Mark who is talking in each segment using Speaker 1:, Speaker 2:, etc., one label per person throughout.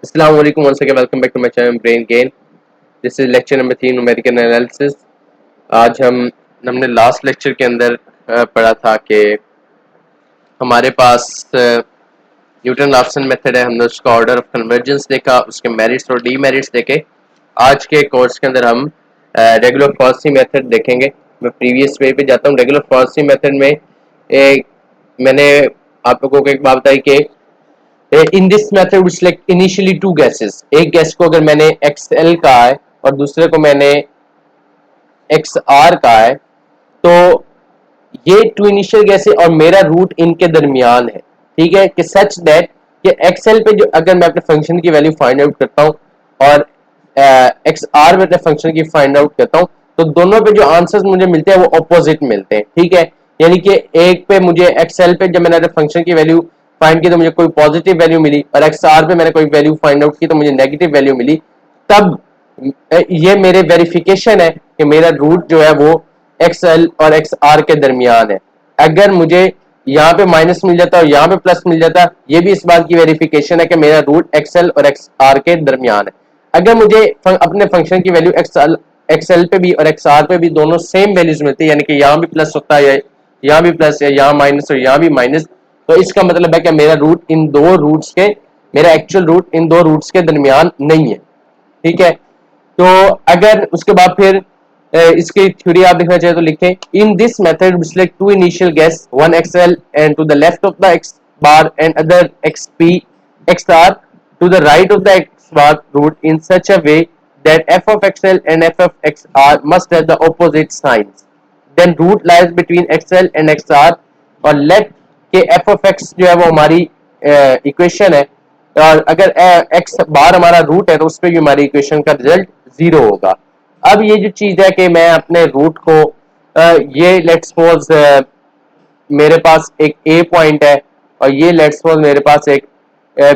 Speaker 1: Assalamu alaikum. Once again, welcome back to my channel Brain Gain. This is lecture number 3 numerical analysis. आज हमने last lecture के अंदर पढ़ा था कि हमारे पास न्यूटन राफसन मेथड है। हमने उसका ऑर्डर ऑफ कन्वर्जेंस देखा, उसके मेरिट्स और डीमेरिट्स देखे। आज के कोर्स के अंदर हम रेगुलर फॉल्सी मेथड देखेंगे। मैं प्रीवियस वे पे जाता हूँ। रेगुलर फॉल्सी मेथड में मैंने आप लोगों को एक बात बताई कि in this method we select initially two gases. एक गैस को अगर मैंने XL कहा है और दूसरे को मैंने XR कहा है, तो ये टू इनिशियल गैसेस और मेरा रूट इनके दरमियान है। ठीक है, कि सच दैट कि XL पे जो अगर मैं अपने फंक्शन की वैल्यू फाइंड आउट करता हूँ और XR में अपने फंक्शन की फाइंड आउट करता हूँ, तो दोनों पे जो आंसर्स मुझे मिलते हैं वो ऑपोजिट मिलते हैं। ठीक है, यानी कि एक पे मुझे XL पे जब मैंने फंक्शन की वैल्यू फाइंड की तो मुझे कोई पॉजिटिव वैल्यू मिली, और XR पे मैंने कोई वैल्यू फाइंड आउट की तो मुझे नेगेटिव वैल्यू मिली। तब ये मेरे वेरिफिकेशन है कि मेरा रूट जो है वो XL और XR के दरमियान है। अगर मुझे यहाँ पे माइनस मिल जाता और यहाँ पे प्लस मिल जाता, ये भी इस बात की वेरिफिकेशन है कि मेरा रूट XL और XR के दरमियान है। अगर मुझे अपने फंक्शन की वैल्यू XL पे भी और XR पे भी दोनों सेम वैल्यूज मिलती है, यानी कि यहाँ भी प्लस होता है, यहाँ भी प्लस है, यहाँ माइनस और यहाँ भी माइनस, तो इसका मतलब है कि मेरा रूट इन दो रूट्स के मेरा एक्चुअल रूट इन दो रूट्स के दरमियान नहीं है। ठीक है, तो अगर उसके बाद फिर इसकी थ्योरी आप देखना चाहे तो लिखें, in this method we select two initial gas, one XL and to the left of the X bar and other XP XR to the right of the X bar root in such a way that f of XL and f of XR must have the opposite signs. Then root lies between XL and XR, और let के f of x जो है वो हमारी equation है, और अगर x बार हमारा रूट है तो उस पर भी हमारी इक्वेशन का रिजल्ट जीरो होगा। अब ये जो चीज है कि मैं अपने रूट को ये लेट्स सपोज मेरे पास एक ए पॉइंट है और ये लेट्स सपोज मेरे पास एक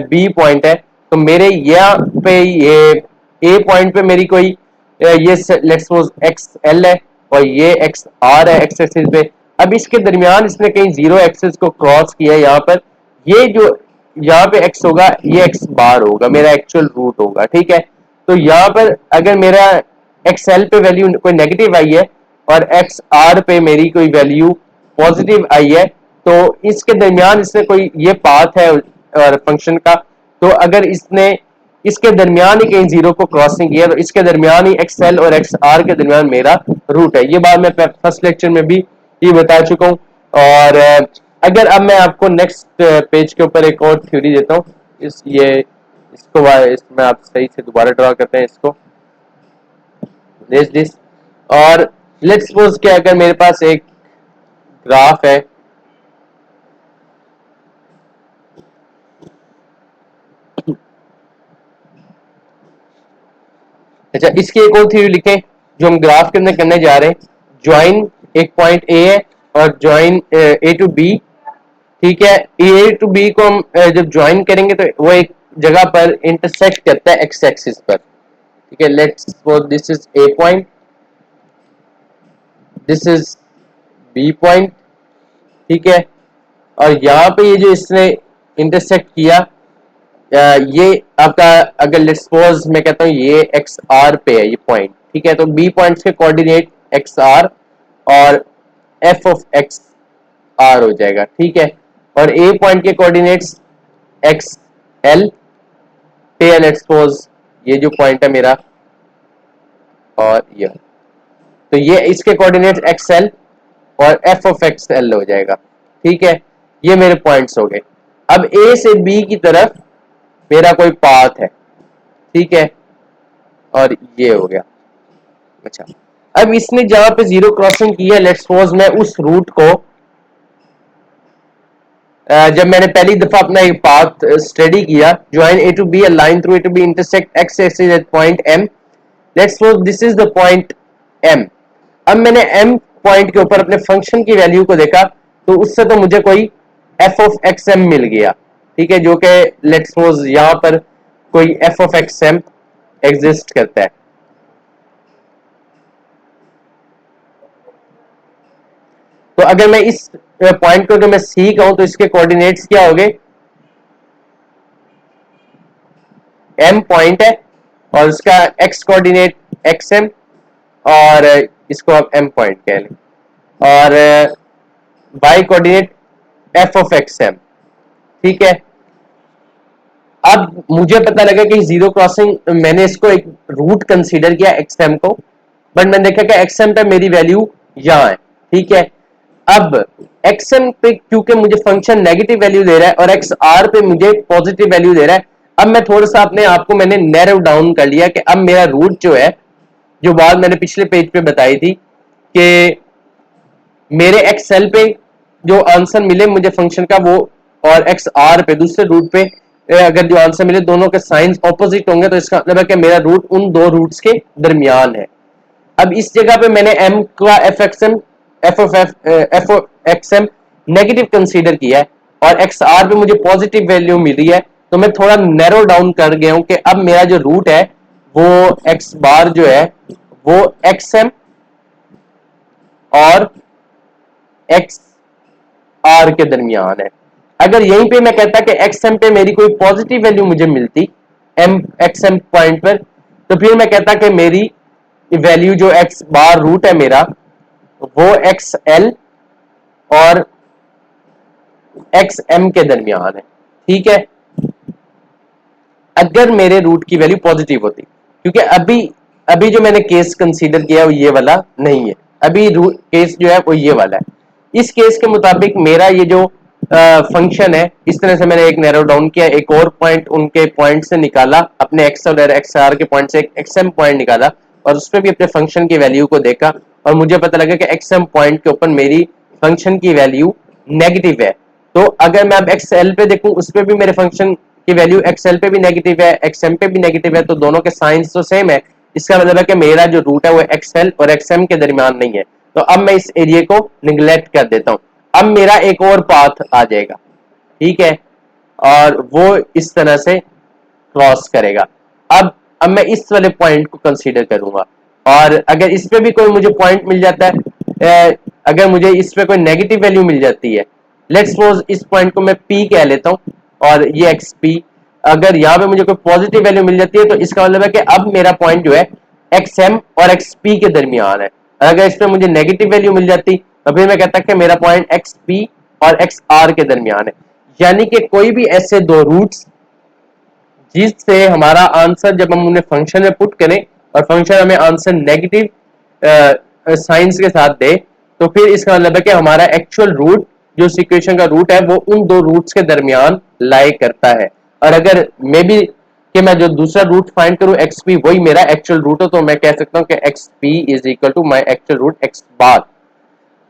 Speaker 1: बी पॉइंट है, तो मेरे यहाँ पे ये ए पॉइंट पे मेरी कोई ये लेट्स सपोज एक्स एल है और ये एक्स आर है एक्स एक्सिस पे। अब इसके दरमियान इसने कहीं जीरो एक्सिस को क्रॉस किया है। यहाँ पर ये जो यहाँ पे एक्स होगा ये एक्स बार होगा, मेरा एक्चुअल रूट होगा। ठीक है, तो यहाँ पर अगर मेरा एक्स एल पे वैल्यू कोई नेगेटिव आई है और एक्स आर पे मेरी कोई वैल्यू पॉजिटिव आई है, तो इसके दरमियान इसने कोई ये पाथ है और फंक्शन का, तो अगर इसने इसके दरमियान ही कहीं जीरो को क्रॉस नहीं किया तो इसके दरमियान ही एक्स एल और एक्स आर के दरमियान मेरा रूट है। ये बात मैं फर्स्ट लेक्चर में भी ये बता चुका हूँ। और अगर अब मैं आपको नेक्स्ट पेज के ऊपर एक और थ्योरी देता हूँ, इसमें आप सही से दोबारा ड्रा करते हैं इसको, दिस और लेट्स सपोज कि अगर मेरे पास एक ग्राफ है, अच्छा इसकी एक और थ्योरी लिखें जो हम ग्राफ के अंदर करने जा रहे हैं। ज्वाइन एक पॉइंट ए है और ज्वाइन ए टू बी। ठीक है, ए टू बी को हम जब ज्वाइन करेंगे तो वो एक जगह पर इंटरसेक्ट करता है एक्स एक्सिस पर। ठीक है, let's suppose this is A point, this is B point. ठीक है, और यहाँ पे ये जो इसने इंटरसेक्ट किया, ये आपका अगर लेट्स सपोज मैं कहता हूँ ये एक्स आर पे है ये पॉइंट। ठीक है, तो बी पॉइंट्स के कोऑर्डिनेट एक्स आर और एफ ऑफ एक्स आर हो जाएगा। ठीक है, और ए पॉइंट के कोऑर्डिनेट्स एक्स एल पे है लेट्स सपोज ये जो पॉइंट है मेरा, और ये तो ये इसके कोऑर्डिनेट्स एक्स एल और एफ ऑफ एक्स एल हो जाएगा। ठीक है, ये मेरे पॉइंट्स हो गए। अब ए से बी की तरफ मेरा कोई पाथ है। ठीक है, और ये हो गया। अच्छा, अब इसने जहां पे जीरो क्रॉसिंग की है लेट्स सपोज मैं उस रूट को जब मैंने पहली दफा अपना एक पाथ स्टडी किया, join A to B, a line through A to B intersect x axis at point M, let's suppose this is the point M. अब मैंने एम पॉइंट के ऊपर अपने फंक्शन की वैल्यू को देखा तो उससे तो मुझे कोई एफ ऑफ एक्स एम मिल गया। ठीक है, जो कि लेट्स सपोज यहां पर कोई f of x m exist करता है। तो अगर मैं इस पॉइंट को अगर मैं सी कहूं तो इसके कोऑर्डिनेट्स क्या हो गए, m पॉइंट है और उसका x कोऑर्डिनेट xm और इसको आप m पॉइंट कह लें और y coordinate f of xm। ठीक है, अब मुझे पता लगा कि जीरो क्रॉसिंग, मैंने इसको एक रूट कंसीडर किया xm को, बट मैंने देखा कि xm पे मेरी वैल्यू यहां है। ठीक है, अब xm पे क्योंकि मुझे फंक्शन नेगेटिव वैल्यू दे रहा है और xr पे मुझे पॉजिटिव वैल्यू दे रहा है, अब मैं थोड़ा सा अपने आप को मैंने नैरो डाउन कर लिया कि अब मेरा रूट जो है, जो बात मैंने पिछले पेज पे बताई थी कि मेरे एक्सएल पे जो आंसर मिले मुझे फंक्शन का वो, और एक्स आर पे दूसरे रूट पे अगर जो आंसर मिले दोनों के साइंस ऑपोजिट होंगे तो इसका मतलब है कि मेरा रूट उन दो रूट्स के दरमियान है। अब इस जगह पे मैंने m का f x m negative consider किया है और एक्स आर पे मुझे पॉजिटिव वैल्यू मिली है, तो मैं थोड़ा नैरो डाउन कर गया हूं कि अब मेरा जो रूट है वो एक्स बार जो है वो एक्स एम और एक्स आर के दरमियान है। अगर यहीं पे मैं कहता कि एक्स एम पे मेरी कोई पॉजिटिव वैल्यू मुझे मिलती एम एक्स एम पॉइंट पर, तो फिर मैं कहता कि मेरी वैल्यू जो एक्स बार रूट है मेरा वो एक्स एल और एक्स एम के दरमियान है। ठीक है, अगर मेरे रूट की वैल्यू पॉजिटिव होती, क्योंकि अभी अभी जो मैंने केस कंसीडर किया वो ये वाला नहीं है, अभी केस जो है वो ये वाला है। इस केस के मुताबिक मेरा ये जो फंक्शन है, इस तरह से मैंने एक नैरो डाउन किया, एक और पॉइंट उनके पॉइंट से निकाला, अपने एक्स और एक्स आर के पॉइंट से एक एक्सएम पॉइंट निकाला और उस पर भी अपने फंक्शन की वैल्यू को देखा और मुझे पता लगा कि एक्सएम पॉइंट के ऊपर मेरी फंक्शन की वैल्यू नेगेटिव है। तो अगर मैं अब एक्सएल पे देखूं उस पर भी मेरे फंक्शन की वैल्यू एक्सएल पे भी नेगेटिव है, एक्सएम पे भी नेगेटिव है, तो दोनों के साइंस तो सेम है। इसका मतलब है कि मेरा जो रूट है वो एक्सएल और एक्सएम के दरमियान नहीं है। तो अब मैं इस एरिया को निगलेक्ट कर देता हूं, अब मेरा एक और पाथ आ जाएगा। ठीक है, और वो इस तरह से क्रॉस करेगा। अब मैं इस वाले पॉइंट को कंसीडर करूंगा और अगर इस पे भी कोई मुझे पॉइंट मिल जाता है, अगर मुझे इस पे कोई नेगेटिव वैल्यू मिल जाती है, लेट्स सपोज इस पॉइंट को मैं पी कह लेता हूं और ये एक्स पी, अगर यहाँ पे मुझे कोई पॉजिटिव वैल्यू मिल जाती है तो इसका मतलब है कि अब मेरा पॉइंट जो है एक्स एम और एक्स पी के दरमियान है। अगर इस पे मुझे नेगेटिव वैल्यू मिल जाती तो फिर मैं कहता कि मेरा पॉइंट एक्स पी और एक्स आर के दरमियान है। यानी कि कोई भी ऐसे दो रूट्स जिससे हमारा आंसर जब हम उन्हें फंक्शन में पुट करें और फंक्शन हमें आंसर नेगेटिव साइंस के साथ दे, तो फिर इसका मतलब है कि हमारा एक्चुअल रूट जो उस इक्वेशन का रूट है वो उन दो रूट्स के दरमियान लाई करता है। और अगर मे बी कि मैं जो दूसरा रूट फाइंड करूं एक्स पी वही मेरा एक्चुअल रूट हो, तो मैं कह सकता हूं कि x p is equal to my actual root x bar.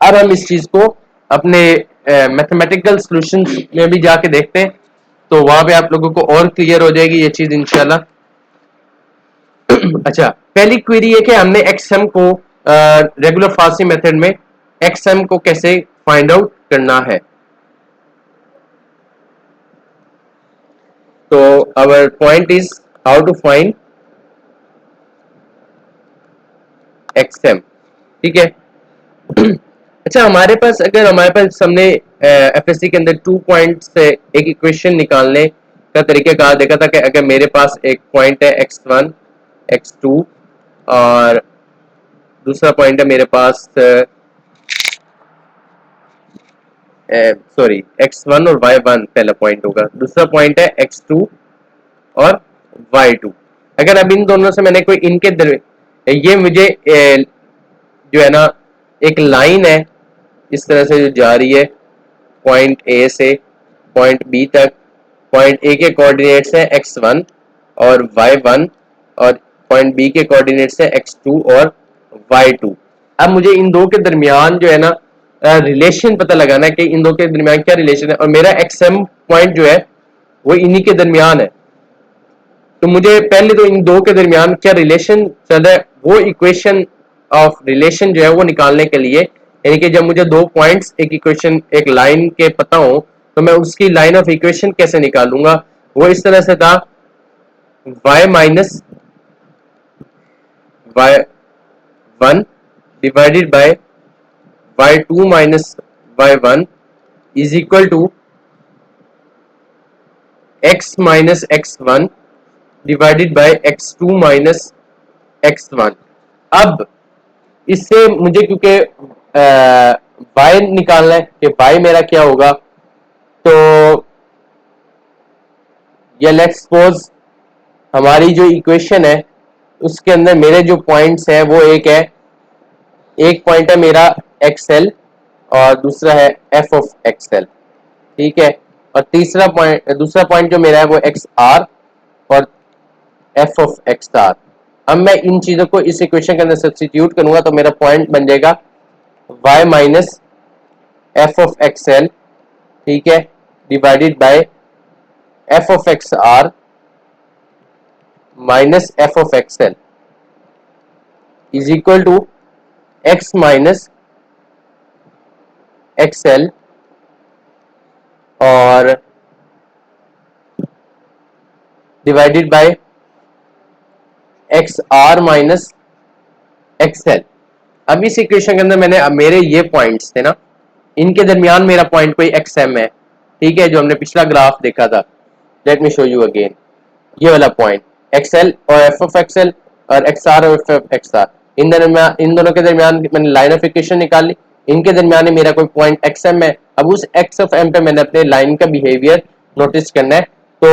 Speaker 1: अब हम इस चीज को अपने मैथमेटिकल सॉल्यूशन में भी जाके देखते हैं, तो वहां पे आप लोगों को और क्लियर हो जाएगी ये चीज इंशाल्लाह। अच्छा, पहली क्वेरी है कि हमने एक्सएम को रेगुलर फार्सी मेथड में एक्सएम को कैसे फाइंड आउट करना है। तो our point is how to find x m. ठीक है। अच्छा, हमारे पास अगर हमारे पास हमने एफएससी के अंदर 2 पॉइंट से एक इक्वेशन निकालने का तरीका कहा देखा था कि अगर मेरे पास एक पॉइंट है x1 x2 और दूसरा पॉइंट है मेरे पास सॉरी x1 और y1 पहला पॉइंट होगा, दूसरा पॉइंट है x2 और y2। अगर अब इन दोनों से मैंने कोई इनके ये मुझे जो है ना एक लाइन है इस तरह से जो जा रही है पॉइंट ए से पॉइंट बी तक, पॉइंट ए के कोऑर्डिनेट्स है x1 और y1 और पॉइंट बी के कोऑर्डिनेट्स है x2 और y2। अब मुझे इन दो के दरमियान जो है ना रिलेशन पता लगाना है कि इन दो के दरमियान क्या रिलेशन है, और मेरा एक्सएम पॉइंट जो है वो इन्हीं के दरमियान है। तो मुझे पहले तो इन दो के दरमियान क्या रिलेशन चल रहा है वो इक्वेशन ऑफ रिलेशन जो है वो निकालने के लिए, यानी कि जब मुझे दो पॉइंट्स एक इक्वेशन एक लाइन के पता हो तो मैं उसकी लाइन ऑफ इक्वेशन कैसे निकालूंगा, वो इस तरह से था y minus y1 divided by y2 minus y1 is equal to x minus x1 divided by x2 minus x1। अब इससे मुझे क्योंकि y निकालना है कि y मेरा क्या होगा, तो ये लेट्स सपोज हमारी जो इक्वेशन है उसके अंदर मेरे जो पॉइंट्स है वो एक पॉइंट है मेरा एक्सएल और दूसरा है एफ ऑफ एक्सएल, ठीक है। और दूसरा पॉइंट जो मेरा है वो एक्स आर और एफ ऑफ एक्स आर। अब मैं इन चीजों को इस इक्वेशन के अंदर सब्स्टिट्यूट करूंगा तो मेरा पॉइंट बन जाएगा y minus F of x L, ठीक है, divided by F of x are minus F of x l is equal to x minus x l और divided by x are minus x l. अब इस equation के अंदर मैंने मेरे ये पॉइंट्स थे ना, इनके दरमियान मेरा पॉइंट कोई एक्स एम है, ठीक है, जो हमने पिछला ग्राफ देखा था। Let me show you again, ये वाला पॉइंट एक्सएल और एफ ऑफ एक्सएल और एक्स आर और एफ ऑफ एक्स आर, इन दोनों के दरमियान मैंने लाइन ऑफ इक्वेशन निकाल ली। इनके दरमियान मेरा कोई पॉइंट एक्स एम है। अब उस एक्स ऑफ एम पे मैंने अपने लाइन का बिहेवियर नोटिस करना है, तो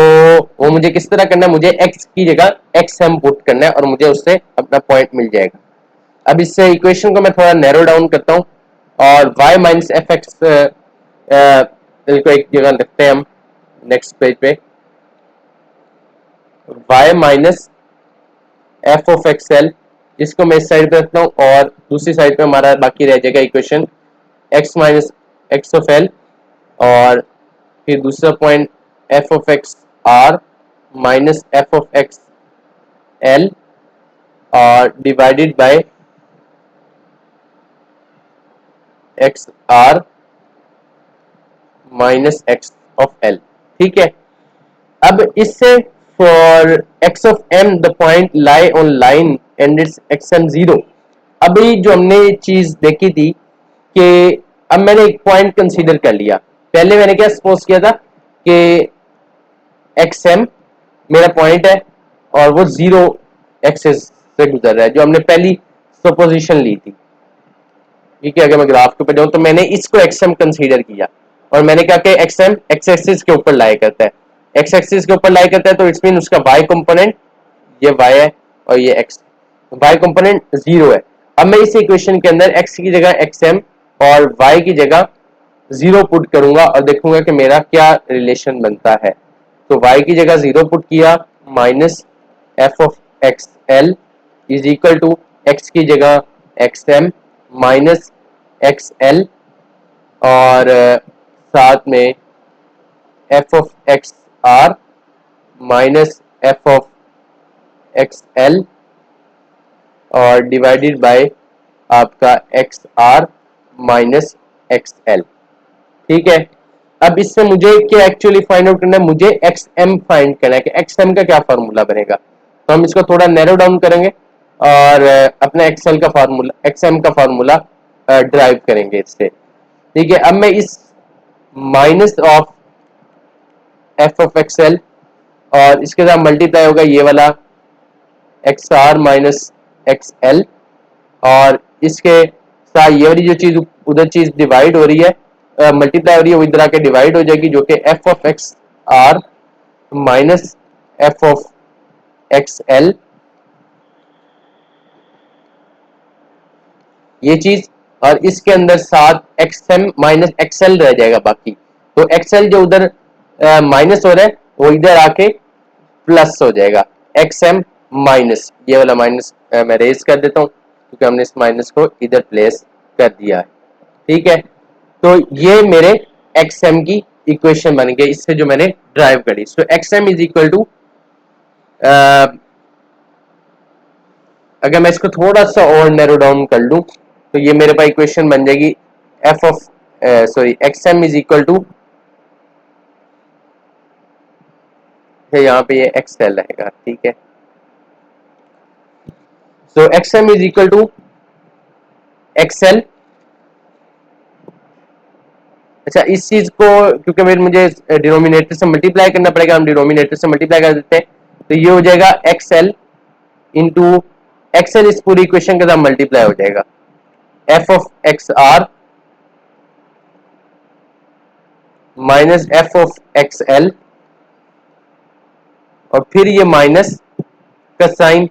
Speaker 1: वो मुझे किस तरह करना है, मुझे एक्स की जगह एक्स एम पुट करना है और मुझे उससे अपना पॉइंट मिल जाएगा। अब इस इक्वेशन को मैं थोड़ा नैरो डाउन करता हूँ और y माइनस एफ एक्स को एक जगह रखते हैं हम नेक्स्ट पेज पे, y minus F of x L, जिसको मैं इस साइड पे रखता हूँ और दूसरी साइड पे हमारा बाकी रह जाएगा equation x minus x of l और फिर दूसरा point f of x are minus F of x l और divided by x are minus x of l, ठीक है। अब इससे for x of m the point lie on line and it's x m zero. अभी जो हमने चीज देखी थी कि अब मैंने एक पॉइंट कंसीडर कर लिया। पहले मैंने क्या सपोज किया था कि एक्स एम मेरा पॉइंट है और वो जीरो एक्सेस से गुजर रहा है, जो हमने पहली सपोजिशन ली थी, ठीक है। अगर मैं ग्राफ के ऊपर जाऊं तो मैंने इसको एक्सएम कंसीडर किया और मैंने कहा कि एक्सएम एक्स एक्सिस के ऊपर लाई करता है, एक्स एक्सिस के ऊपर लाई करता है तो इट्स मीन उसका वाई कंपोनेंट ये वाई है और ये एक्स, वाई कंपोनेंट जीरो है। अब मैं इस इक्वेशन के अंदर एक्स की जगह एक्सएम और वाई की जगह जीरो पुट करूंगा और देखूंगा कि मेरा क्या रिलेशन बनता है। तो वाई की जगह जीरो पुट किया minus F of x l is equal to x की जगह x m minus x l और साथ में f of x are minus F of x l और डिवाइडेड बाय आपका x are minus x L, ठीक है। अब इससे मुझे क्या एक्चुअली फाइंड आउट करना है, मुझे एक्स एम फाइंड करना है कि एक्स एम का क्या फार्मूला बनेगा। तो हम इसको थोड़ा नैरो डाउन करेंगे और अपने एक्सएल का फार्मूला एक्स एम का फार्मूला ड्राइव करेंगे इससे, ठीक है। अब मैं इस minus of f of x l और इसके साथ मल्टीप्लाई होगा ये वाला x are minus x l और इसके साथ ये वाली जो चीज उधर चीज डिवाइड हो रही है, मल्टीप्लाई हो रही है, वो इधर आके डिवाइड हो जाएगी, जो कि f of x are minus F of x l, ये चीज, और इसके अंदर साथ एक्स एम माइनस एक्सएल रह जाएगा बाकी। तो एक्सएल जो उधर माइनस हो रहा है वो इधर आके प्लस हो जाएगा, एक्स एम माइनस, ये वाला माइनस मैं रेज कर देता हूँ क्योंकि हमने इस माइनस को इधर प्लेस कर दिया है, ठीक है। तो ये मेरे एक्स एम की इक्वेशन बन गई, इससे जो मैंने ड्राइव करी। So x m is equal to, अगर मैं इसको थोड़ा सा और नैरो डाउन कर लूं तो ये मेरे पास इक्वेशन बन जाएगी f of sorry x m is equal to, यहाँ पे ये एक्स एल रहेगा, ठीक है। So x m is equal to x l. अच्छा, इस चीज को क्योंकि फिर मुझे डिनोमिनेटर से मल्टीप्लाई करना पड़ेगा, हम डिनोमिनेटर से मल्टीप्लाई कर देते हैं तो ये हो जाएगा एक्सएल इंटू एक्सएल, इस पूरी इक्वेशन के साथ मल्टीप्लाई हो जाएगा f of x are minus F of x l, और फिर ये माइनस का साइन,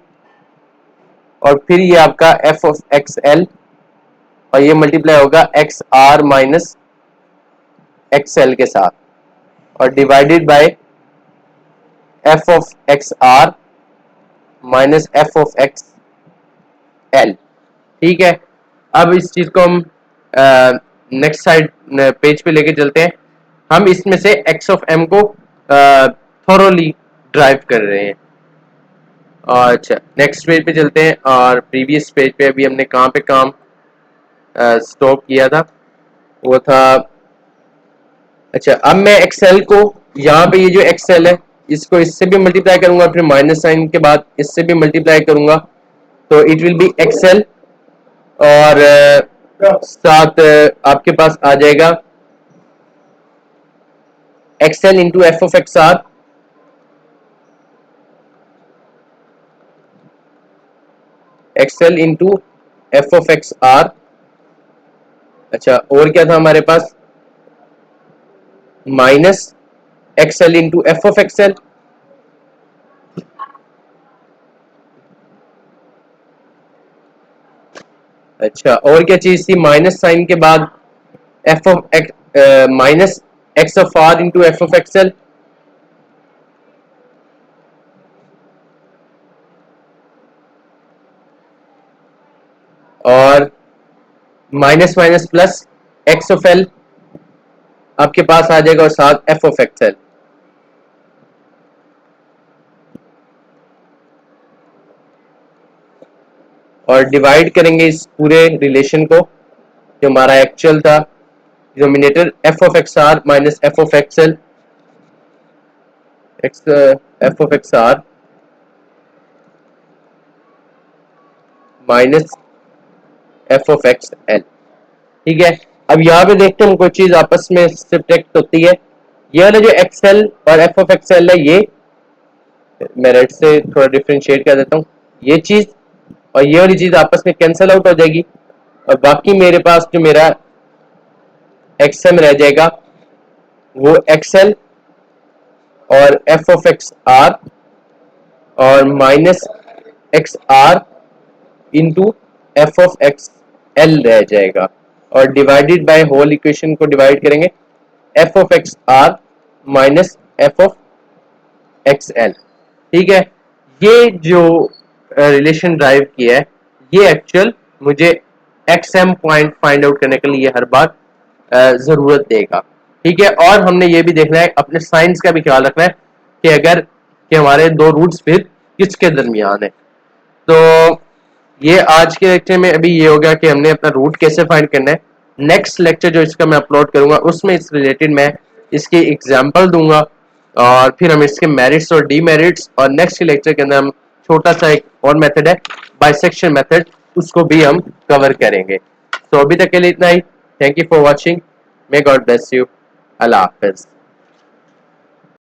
Speaker 1: और फिर ये आपका एफ ऑफ एक्स एल, और ये मल्टीप्लाई होगा X are minus x L के साथ, और divided by F of x are minus F of x L. ठीक है, अब इस चीज को हम नेक्स्ट साइड पेज पे लेके चलते हैं। हम इसमें से एक्स ऑफ एम को थोरोली ड्राइव कर रहे हैं। अच्छा, नेक्स्ट पेज पे चलते हैं, और प्रीवियस पेज पे अभी हमने कहाँ पे काम स्टॉप किया था, वो था, अच्छा अब मैं एक्सएल को यहाँ पे, ये जो एक्सएल है इसको इससे भी मल्टीप्लाई करूंगा, फिर माइनस साइन के बाद इससे भी मल्टीप्लाई करूंगा, तो इट विल बी एक्सएल, और साथ आपके पास आ जाएगा x l into F of x r, x l into F of x r. अच्छा, और क्या था हमारे पास, minus x l into F of x l, अच्छा और क्या चीज थी, माइनस साइन के बाद f of x minus x of r into F of x l, और minus minus plus x of l आपके पास आ जाएगा, और साथ एफ ऑफ एक्सएल। और डिवाइड करेंगे इस पूरे रिलेशन को, जो हमारा एक्चुअल था, denominator F of x are minus F of x L, X F of x are minus F of x L. ठीक है, अब यहाँ पे देखते हैं कोई चीज आपस में सब्ट्रैक्ट होती है, ये वाला जो एक्सएल और एफ ऑफ एक्सएल है, ये मैं रेड से थोड़ा डिफरेंशिएट कर देता हूँ, ये चीज और ये वाली चीज आपस में कैंसिल आउट हो जाएगी, और बाकी मेरे पास जो मेरा एक्सएम रह जाएगा वो एक्सएल और एफ ऑफ एक्स आर और minus X R into F of x L रह जाएगा, और डिवाइडेड बाय होल इक्वेशन को डिवाइड करेंगे F of x are minus F of x L. ठीक है, ये जो रिलेशन ड्राइव किया है, ये एक्चुअल मुझे X M point find out करने के लिए हर बार जरूरत देगा। ठीक है, और हमने ये भी देखना है, अपने साइंस का भी ख्याल रखना है कि अगर कि हमारे दो रूट्स फिर किसके दरमियान है। तो ये आज के लेक्चर में अभी ये हो गया कि हमने अपना रूट कैसे फाइंड करना है। नेक्स्ट लेक्चर जो इसका मैं अपलोड करूंगा उसमें इस रिलेटेड मैं इसकी एग्जाम्पल दूंगा, और फिर हम इसके मेरिट्स और डीमेरिट्स, और नेक्स्ट लेक्चर के अंदर हम छोटा सा एक और मेथड है बाइसेक्शन मेथड, उसको भी हम कवर करेंगे। तो अभी तक के लिए इतना ही। Thank you for watching, may god bless you, Allah Hafiz.